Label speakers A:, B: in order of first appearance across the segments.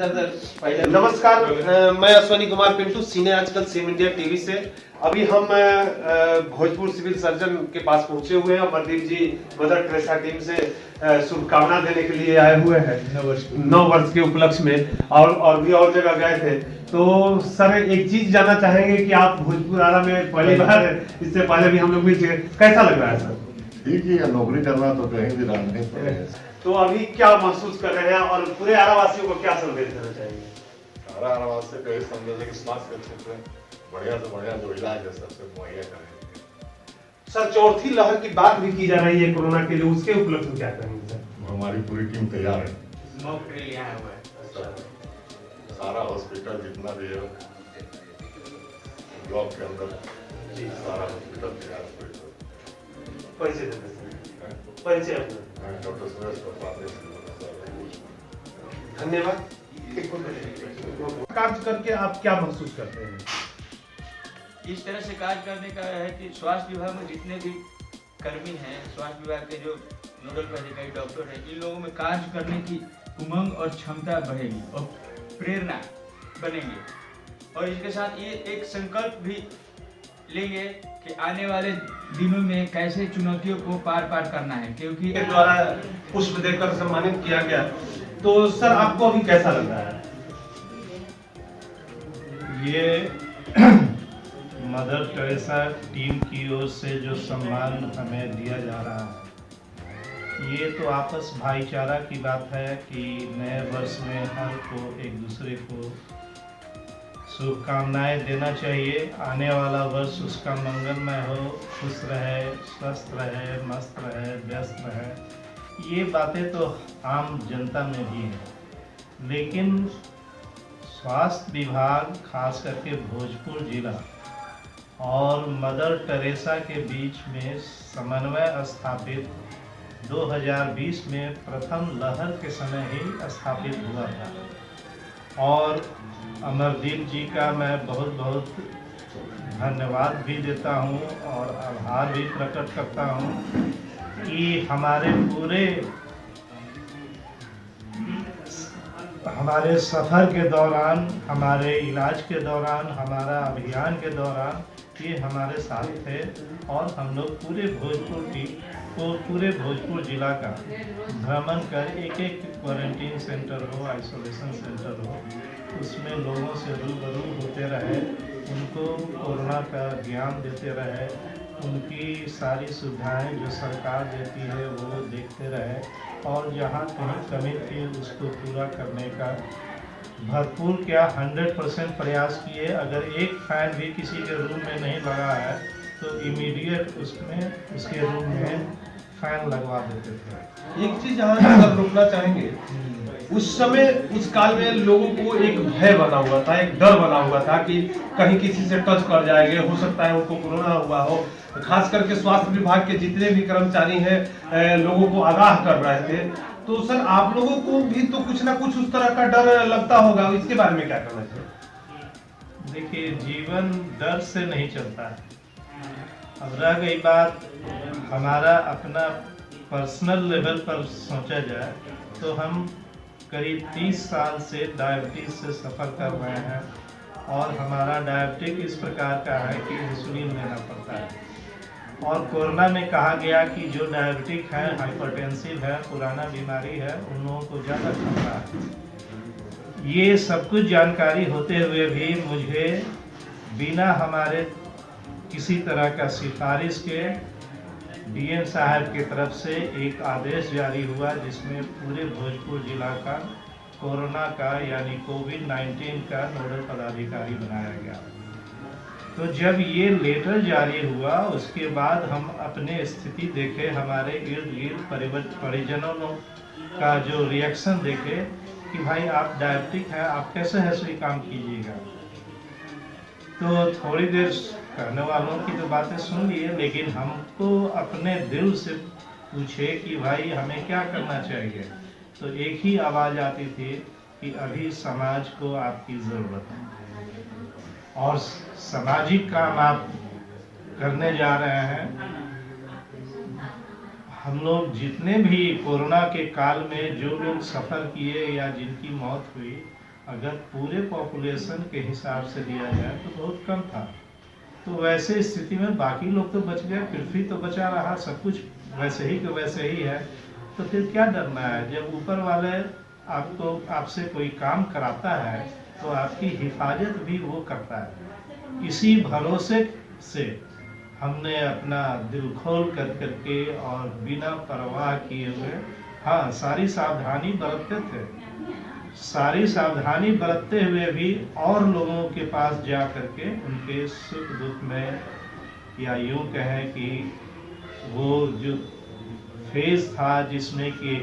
A: नमस्कार, मैं अश्वनी कुमार पिंटू, सीने आजकल सिम इंडिया टीवी से। अभी हम भोजपुर सिविल सर्जन के पास पहुंचे हुए हैं। अमरदीप जी मदर टेरेसा टीम से शुभकामना देने के लिए आए हुए हैं 9 वर्ष के उपलक्ष्य में, और भी और जगह गए थे। तो सर, एक चीज जानना चाहेंगे कि आप भोजपुर आरा में पहली बार, इससे पहले भी हम लोग मिल चुके, कैसा लग रहा है सर?
B: ठीक है, नौकरी करना तो कहीं भी रहने पड़ेगा।
A: तो अभी क्या महसूस कर रहे हैं और पूरे आरावासियों को क्या संदेश देना चाहिए?
B: आरावास से कई संदेश कि स्वास्थ्य के क्षेत्र में बढ़िया से बढ़िया जो इलाज है सबसे मुहैया करेंगे।
A: सर, चौथी लहर की बात भी की जा रही है कोरोना के लिए, उसके उपलक्ष्य में क्या करेंगे सर?
B: हमारी पूरी टीम तैयार है।
A: मॉक आया हुआ है।
B: सारा हॉस्पिटल जितना भी है ब्लॉक के अंदर जी, सारा हॉस्पिटल तैयार है।
A: परिचय देते हैं, परिचय अपना।
B: डॉक्टर सुरेश प्रसाद,
A: धन्यवाद। कार्य करके आप क्या महसूस करते हैं?
C: इस तरह से कार्य करने का है कि स्वास्थ्य विभाग में जितने भी कर्मी हैं, स्वास्थ्य विभाग के जो नोडल अधिकारी डॉक्टर हैं, इन लोगों में कार्य करने की उमंग और क्षमता बढ़ेगी और प्रेरणा बनेंगे। और इसके साथ ये एक संकल्प भी लेंगे कि आने वाले दिनों में कैसे चुनौतियों को पार करना है, क्योंकि
A: द्वारा पुष्प देकर सम्मानित किया गया। तो सर, आपको अभी कैसा लग रहा है?
D: ये मदर टेरेसा टीम की ओर से जो सम्मान हमें दिया जा रहा है, ये तो आपस भाईचारा की बात है कि नए वर्ष में हर को एक दूसरे को शुभकामनाएं देना चाहिए। आने वाला वर्ष उसका मंगलमय हो, खुश रहे, स्वस्थ रहे, मस्त रहे, व्यस्त रहे। ये बातें तो आम जनता में भी हैं, लेकिन स्वास्थ्य विभाग खास करके भोजपुर जिला और मदर टेरेसा के बीच में समन्वय स्थापित 2020 में प्रथम लहर के समय ही स्थापित हुआ था। और अमरदीप जी का मैं बहुत बहुत धन्यवाद भी देता हूँ और आभार भी प्रकट करता हूँ कि हमारे सफ़र के दौरान, हमारे इलाज के दौरान, हमारा अभियान के दौरान ये हमारे साथ थे। और हम लोग पूरे भोजपुर जिला का भ्रमण कर एक क्वारंटीन सेंटर हो, आइसोलेशन सेंटर हो, उसमें लोगों से रूबरू होते रहे, उनको कोरोना का ज्ञान देते रहे, उनकी सारी सुविधाएं जो सरकार देती है वो देखते रहे, और जहाँ कहीं कमी थी उसको पूरा करने का भरपूर 100% प्रयास किए। अगर एक फैन भी किसी के रूम में नहीं लगा है तो इमीडिएट उसके रूम में फैन लगवा देते थे।
A: एक चीज यहाँ सर रोकना चाहेंगे, उस समय, उस काल में लोगों को एक भय बना हुआ था, एक डर बना हुआ था कि कहीं किसी से टच कर जाएंगे, हो सकता है उनको कोरोना हुआ हो। खास करके स्वास्थ्य विभाग के जितने भी कर्मचारी हैं लोगों को आगाह कर रहे थे। तो सर, आप लोगों को भी तो कुछ ना कुछ उस तरह का डर लगता होगा, इसके बारे में क्या करना चाहिए?
D: देखिए, जीवन डर से नहीं चलता है। अब रह गई बात हमारा अपना पर्सनल लेवल पर सोचा जाए तो हम करीब 30 साल से डायबिटीज से सफ़र कर रहे हैं, और हमारा डायबिटिक इस प्रकार का है कि इंसुलिन लेना पड़ता है। और कोरोना में कहा गया कि जो डायबिटिक है, हाइपरटेंसिव है, पुराना बीमारी है, उन लोगों को ज़्यादा खतरा है। ये सब कुछ जानकारी होते हुए भी मुझे बिना हमारे किसी तरह का सिफारिश के डीएम साहब की तरफ से एक आदेश जारी हुआ, जिसमें पूरे भोजपुर जिला का कोरोना का यानी कोविड-19 का नोडल पदाधिकारी बनाया गया। तो जब ये लेटर जारी हुआ, उसके बाद हम अपने स्थिति देखे, हमारे इर्द गिर्द परिजनों का जो रिएक्शन देखे कि भाई आप डायबिटिक हैं, आप कैसे ऐसे काम कीजिएगा। तो थोड़ी देर कहने वालों की तो बातें सुन लिए, लेकिन हमको अपने दिल से पूछे कि भाई हमें क्या करना चाहिए, तो एक ही आवाज़ आती थी कि अभी समाज को आपकी ज़रूरत है और सामाजिक काम आप करने जा रहे हैं। हम लोग जितने भी कोरोना के काल में जो लोग सफ़र किए या जिनकी मौत हुई, अगर पूरे पॉपुलेशन के हिसाब से दिया जाए तो बहुत कम था। तो वैसे स्थिति में बाकी लोग तो बच गए, पृथ्वी तो बचा रहा, सब कुछ वैसे ही के वैसे ही है। तो फिर क्या डरना है? जब ऊपर वाले आपसे कोई काम कराता है तो आपकी हिफाजत भी वो करता है। इसी भरोसे से हमने अपना दिल खोल करके और बिना परवाह किए हुए, हाँ, सारी सावधानी बरतते थे। सारी सावधानी बरतते हुए भी और लोगों के पास जा करके उनके सुख दुख में, या यूं कहें कि वो जो फेज था जिसमें कि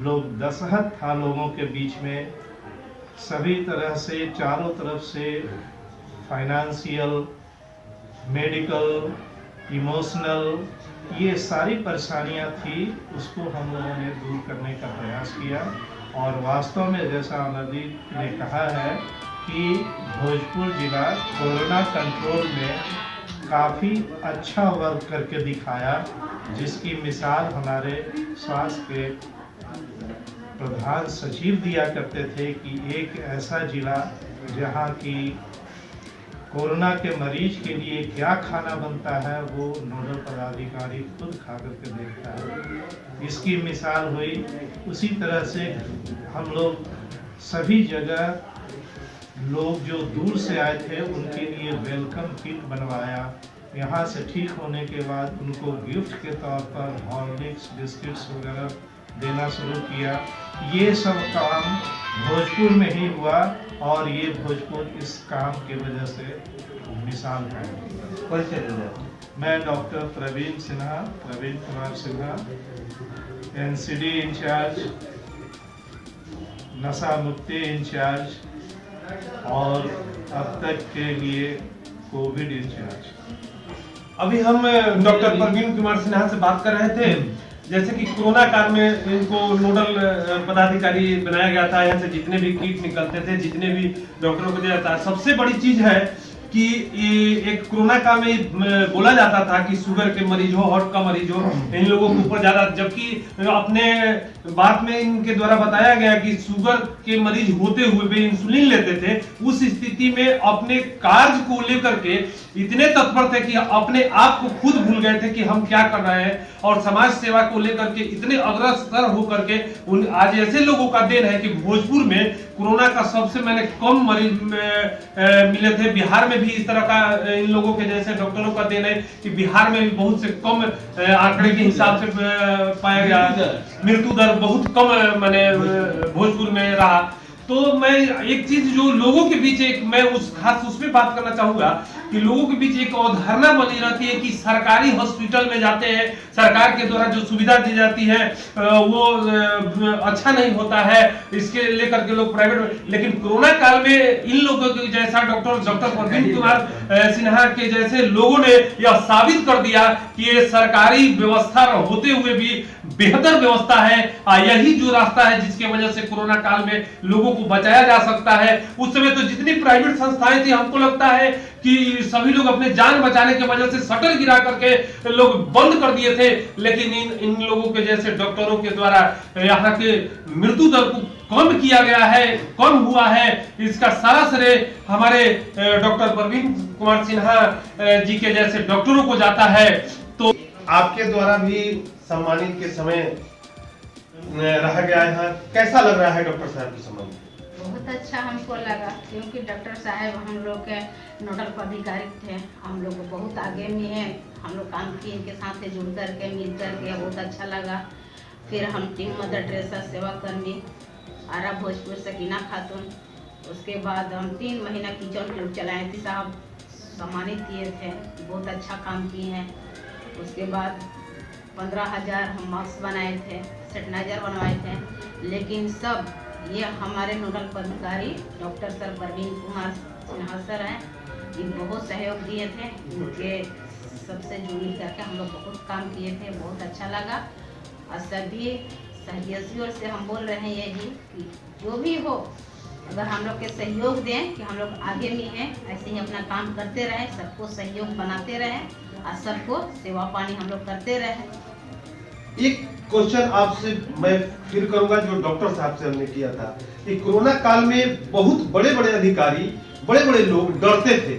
D: लोग दशहत था लोगों के बीच में, सभी तरह से चारों तरफ से फाइनेंशियल, मेडिकल, इमोशनल, ये सारी परेशानियां थी, उसको हम लोगों ने दूर करने का प्रयास किया। और वास्तव में जैसा अमरदीप ने कहा है कि भोजपुर जिला कोरोना कंट्रोल में काफ़ी अच्छा वर्क करके दिखाया, जिसकी मिसाल हमारे स्वास्थ्य के प्रधान सचिव दिया करते थे कि एक ऐसा जिला जहां की कोरोना के मरीज के लिए क्या खाना बनता है वो नोडल पदाधिकारी खुद खा करके देखता है। इसकी मिसाल हुई। उसी तरह से हम लोग सभी जगह लोग जो दूर से आए थे उनके लिए वेलकम किट बनवाया। यहाँ से ठीक होने के बाद उनको गिफ्ट के तौर पर हॉर्लिक्स, बिस्किट्स वगैरह देना शुरू किया। ये सब काम भोजपुर में ही हुआ और ये भोजपुर इस काम की वजह से मिसाल है। मैं doctor Praveen Kumar Sinha, NCD incharge, नशा मुक्ति इंचार्ज और अब तक के लिए कोविड इंचार्ज।
A: अभी हम डॉक्टर प्रवीण कुमार सिन्हा से बात कर रहे थे। जैसे कि कोरोना काल में इनको नोडल पदाधिकारी बनाया गया था। यहाँ से जितने भी किट निकलते थे, जितने भी डॉक्टरों को दिया जाता है, सबसे बड़ी चीज है कि एक कोरोना काल में बोला जाता था कि शुगर के मरीज हो, हार्ट का मरीज हो, इन लोगों के ऊपर ज्यादा, जबकि अपने बात में इनके द्वारा बताया गया कि शुगर के मरीज होते हुए भी इंसुलिन लेते थे। उस स्थिति में अपने कार्य को लेकर के इतने तत्पर थे कि अपने आप को खुद भूल गए थे कि हम क्या कर रहे हैं, और समाज सेवा को लेकर के इतने अग्रसर होकर के आज ऐसे लोगों का देन है कि भोजपुर में कोरोना का सबसे मैंने कम मरीज मिले थे। बिहार में भी इस तरह का इन लोगों के जैसे डॉक्टरों का देन है कि बिहार में भी बहुत से कम आंकड़े के हिसाब से पाया गया। मृत्यु दर बहुत कम मैंने भोजपुर में रहा। तो मैं एक चीज जो लोगों के बीच एक मैं खास उस पर बात करना चाहूंगा कि लोगों के बीच एक अवधारणा बनी रहती है कि सरकारी हॉस्पिटल में जाते हैं, सरकार के द्वारा जो सुविधा दी जाती है वो अच्छा नहीं होता है, इसके लेकर के लोग प्राइवेट। लेकिन कोरोना काल में इन लोगों के जैसा डॉक्टर प्रवीण कुमार सिन्हा के जैसे लोगों ने यह साबित कर दिया कि ये सरकारी व्यवस्था होते हुए भी बेहतर व्यवस्था है। यही जो रास्ता है जिसके वजह से कोरोना काल में लोगों को बचाया जा सकता है। उस समय तो जितनी प्राइवेट संस्थाएं थी, हमको लगता है कि सभी लोग अपने जान बचाने के वजह से शटर गिरा करके लोग बंद कर दिए थे। लेकिन इन लोगों के जैसे डॉक्टरों के द्वारा यहाँ के मृत्यु दर को कम किया गया है, कम हुआ है। इसका सारा श्रेय हमारे डॉक्टर प्रवीण कुमार सिन्हा जी के जैसे डॉक्टरों को जाता है। तो आपके द्वारा भी सम्मानित के समय रहा गया है, कैसा लग रहा है डॉक्टर साहब के सम्मान?
E: बहुत अच्छा हमको लगा, क्योंकि डॉक्टर साहब हम लोग के नोडल पदाधिकारी थे। हम लोग बहुत आगे में है, हम लोग काम किए, इनके साथ जुड़ करके मिल करके बहुत अच्छा लगा। फिर हम टीम मदर टेरेसा सेवा कर्मी आरा भोजपुर सकीना खातून, उसके बाद हम 3 महीना किचन ट्यूब चलाए थे, साहब सम्मानित किए थे, बहुत अच्छा काम किए हैं। उसके बाद 15,000 हम मास्क बनाए थे, सैनिटाइजर बनवाए थे। लेकिन सब ये हमारे नोडल पदाधिकारी doctor sir Praveen Kumar Sinha sir हैं, ये बहुत सहयोग दिए थे। इनके सबसे जुड़ी करके हम लोग बहुत काम किए थे, बहुत अच्छा लगा। और सभी सहयोगियों से हम बोल रहे हैं यही कि जो भी हो, अगर हम लोग के सहयोग दें कि हम लोग आगे में हैं, ऐसे ही अपना काम करते रहें, सबको सहयोग बनाते रहें और सबको सेवा पानी हम लोग करते रहें।
A: एक क्वेश्चन आपसे मैं फिर करूंगा जो डॉक्टर साहब से हमने किया था कि कोरोना काल में बहुत बड़े बड़े अधिकारी, बड़े बड़े लोग डरते थे,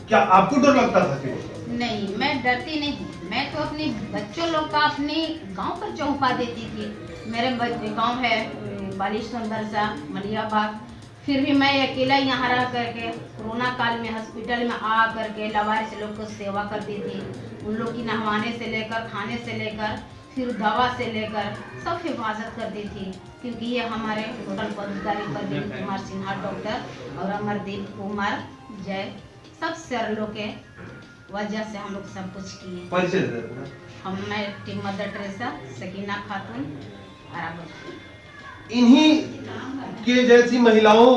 A: क्या आपको डर लगता था कि
E: नहीं, मैं डरती नहीं हूँ। मैं तो अपने बच्चों लोग का अपने गांव पर चौंका देती थी। मेरे गांव है बालिशवन बरसा मलियाबाग, फिर भी मैं अकेला यहाँ रह करके कोरोना काल में हॉस्पिटल में आ करके लवारिस लोग को सेवा करती थी। उन लोग की नहवाने से लेकर, खाने से लेकर, फिर दवा से लेकर सब हिफाजत करती थी, क्योंकि ये हमारे नोडल पदाधिकारी प्रवीण कुमार सिन्हा डॉक्टर और अमरदीप कुमार जय सब सर लोग के वजह से हम लोग सब कुछ किए।
A: परिचय दे देना।
E: मैं टीम मदर टेरेसा सकीना खातून आराबत।
A: इन्हीं के जैसी महिलाओं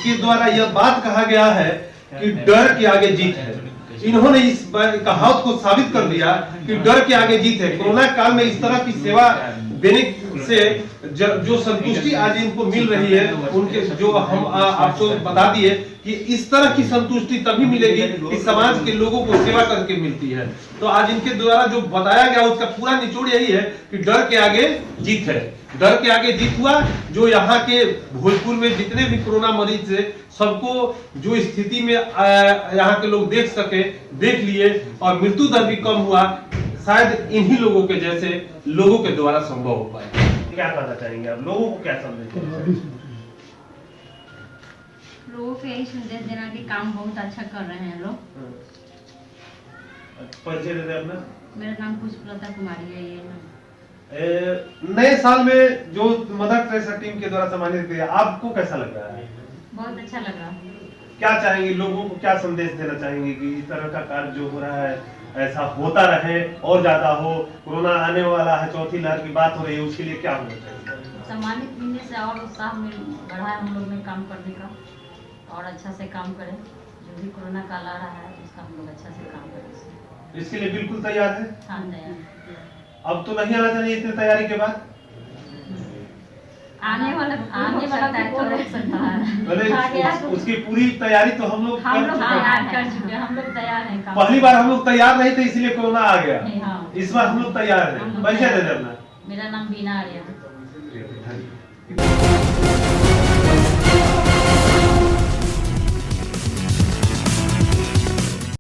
A: के द्वारा यह बात कहा गया है कि डर के आगे जीत है। इन्होंने इस कहावत को साबित कर दिया कि डर के आगे जीत है। कोरोना काल में इस तरह की सेवा देने से जो संतुष्टि आज इनको मिल रही है, उनके जो हम आपको बता दिए कि इस तरह की संतुष्टि तभी मिलेगी कि समाज के लोगों को सेवा करके मिलती है। तो आज इनके द्वारा जो बताया गया उसका पूरा निचोड़ यही है कि डर के आगे जीत है। डर के आगे जीत हुआ। जो यहाँ के भोजपुर में जितने भी कोरोना मरीज थे, सबको जो स्थिति में यहाँ के लोग देख सके, देख लिए और मृत्यु दर भी कम हुआ, शायद इन्हीं लोगों के जैसे लोगों के द्वारा संभव हो पाए। क्या कहना चाहेंगे आप, लोगों को क्या संदेश देंगे?
F: लोगों को यही संदेश देना कि काम बहुत अच्छा कर रहे हैं लोग।
A: परिचय दे अपना।
F: मेरा नाम पुष्पलता कुमारी है। ये
A: नए साल में जो मदर टेरेसा टीम के द्वारा सम्मानित किया, आपको कैसा लग रहा है?
F: बहुत अच्छा लगा।
A: क्या चाहेंगे, लोगों को क्या संदेश देना चाहेंगे कि इस तरह का कार्य जो हो रहा है ऐसा होता रहे और ज्यादा हो? कोरोना आने वाला है, चौथी लहर की बात हो रही है, उसके लिए क्या होना चाहिए?
F: सम्मानित मिलने से और उत्साह में बढ़ा है हम लोग में काम करने का, और अच्छा से काम करें। जो भी कोरोना काल आ रहा है उसका हम लोग अच्छा से काम करें।
A: इसके लिए बिल्कुल तैयार है।
F: हाँ, तैयार।
A: अब तो नहीं आना चाहिए इतनी तैयारी के बाद।
F: आने वाला टाइम तो रह सकता है।
A: पहले उसकी पूरी तैयारी तो हम लोग
F: तैयार कर चुके हैं। हम लोग तैयार हैं काम।
A: पहली बार हम लोग तैयार नहीं थे, इसलिए कोरोना आ गया।
F: हाँ।
A: इस बार हम लोग तैयार हैं। पैसे दे देना।
F: मेरा नाम बीना आर्य है।
A: धन्यवाद।